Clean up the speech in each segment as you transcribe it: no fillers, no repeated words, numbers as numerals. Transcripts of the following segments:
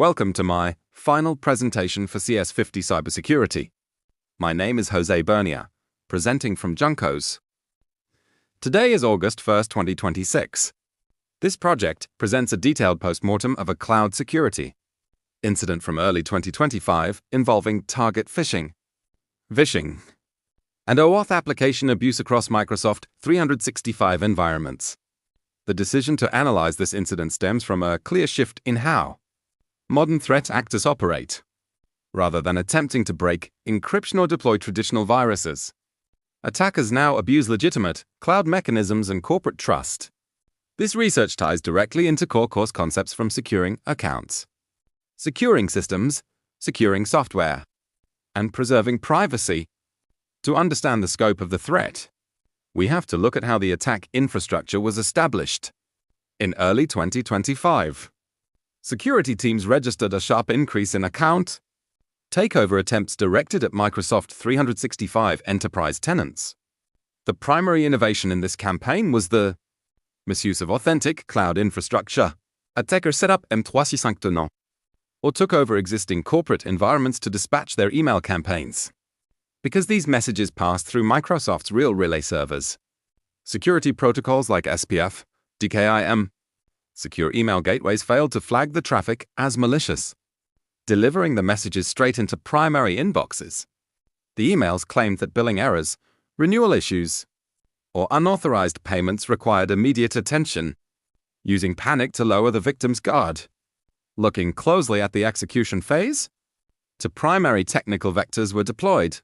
Welcome to my final presentation for CS50 Cybersecurity. My name is Jose Bernia, presenting from Juncos. Today is August 1st, 2026. This project presents a detailed postmortem of a cloud security incident from early 2025 involving target phishing, and OAuth application abuse across Microsoft 365 environments. The decision to analyze this incident stems from a clear shift in how modern threat actors operate. Rather than attempting to break encryption or deploy traditional viruses, attackers now abuse legitimate cloud mechanisms and corporate trust. This research ties directly into core course concepts from securing accounts, securing systems, securing software, and preserving privacy. To understand the scope of the threat, we have to look at how the attack infrastructure was established. In early 2025, security teams registered a sharp increase in account takeover attempts directed at Microsoft 365 enterprise tenants. The primary innovation in this campaign was the misuse of authentic cloud infrastructure. Attackers set up M365 tenants or took over existing corporate environments to dispatch their email campaigns. Because these messages passed through Microsoft's real relay servers, security protocols like SPF, DKIM, secure email gateways failed to flag the traffic as malicious, delivering the messages straight into primary inboxes. The emails claimed that billing errors, renewal issues, or unauthorized payments required immediate attention, using panic to lower the victim's guard. Looking closely at the execution phase, two primary technical vectors were deployed.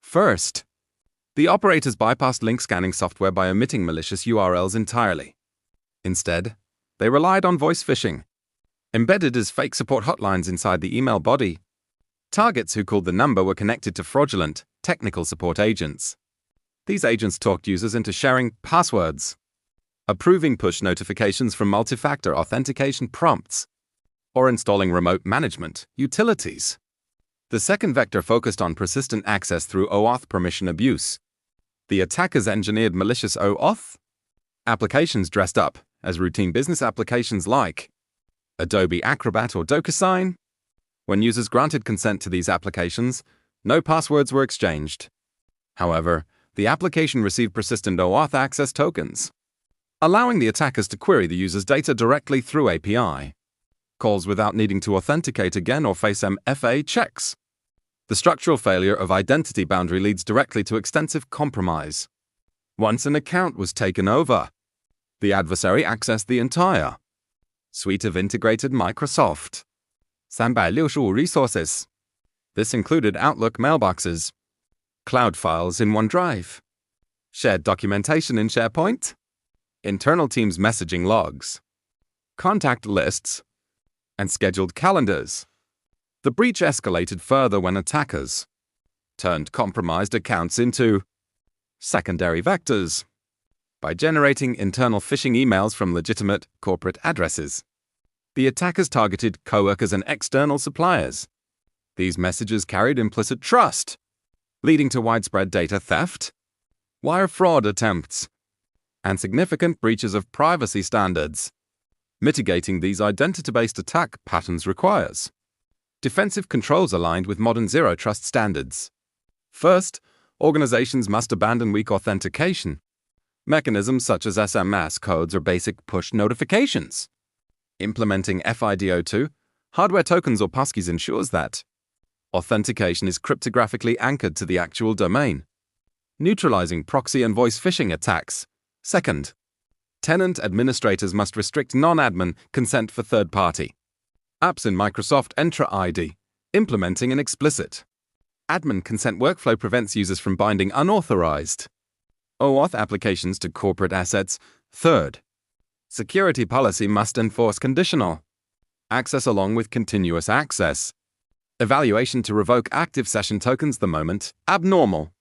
First, the operators bypassed link scanning software by omitting malicious URLs entirely. Instead, they relied on voice phishing, embedded as fake support hotlines inside the email body. Targets who called the number were connected to fraudulent technical support agents. These agents talked users into sharing passwords, approving push notifications from multi-factor authentication prompts, or installing remote management utilities. The second vector focused on persistent access through OAuth permission abuse. The attackers engineered malicious OAuth applications dressed up as routine business applications like Adobe Acrobat or DocuSign. When users granted consent to these applications, no passwords were exchanged. However, the application received persistent OAuth access tokens, allowing the attackers to query the user's data directly through API calls without needing to authenticate again or face MFA checks. The structural failure of identity boundary leads directly to extensive compromise. Once an account was taken over, the adversary accessed the entire suite of integrated Microsoft 365 resources. This included Outlook mailboxes, cloud files in OneDrive, shared documentation in SharePoint, internal teams' messaging logs, contact lists, and scheduled calendars. The breach escalated further when attackers turned compromised accounts into secondary vectors by generating internal phishing emails from legitimate corporate addresses. The attackers targeted coworkers and external suppliers. These messages carried implicit trust, leading to widespread data theft, wire fraud attempts, and significant breaches of privacy standards. Mitigating these identity-based attack patterns requires defensive controls aligned with modern zero-trust standards. First, organizations must abandon weak authentication mechanisms such as SMS codes or basic push notifications. Implementing FIDO2, hardware tokens or passkeys ensures that authentication is cryptographically anchored to the actual domain, neutralizing proxy and voice phishing attacks. Second, tenant administrators must restrict non-admin consent for third-party apps in Microsoft Entra ID, implementing an explicit admin consent workflow prevents users from binding unauthorized OAuth applications to corporate assets. Third, security policy must enforce conditional access along with continuous access evaluation to revoke active session tokens the moment abnormal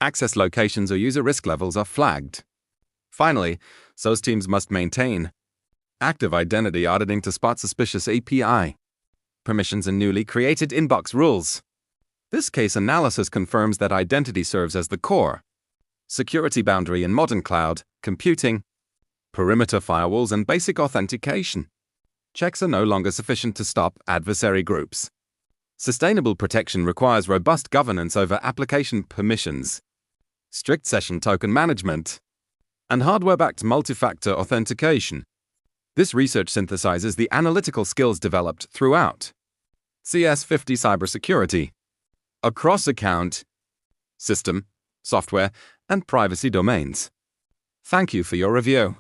access locations or user risk levels are flagged. Finally, SOS teams must maintain active identity auditing to spot suspicious API permissions and newly created inbox rules. This case analysis confirms that identity serves as the core security boundary in modern cloud computing, perimeter firewalls, and basic authentication. Checks are no longer sufficient to stop adversary groups. Sustainable protection requires robust governance over application permissions, strict session token management, and hardware-backed multi-factor authentication. This research synthesizes the analytical skills developed throughout CS50 Cybersecurity across account, system, software, and privacy domains. Thank you for your review.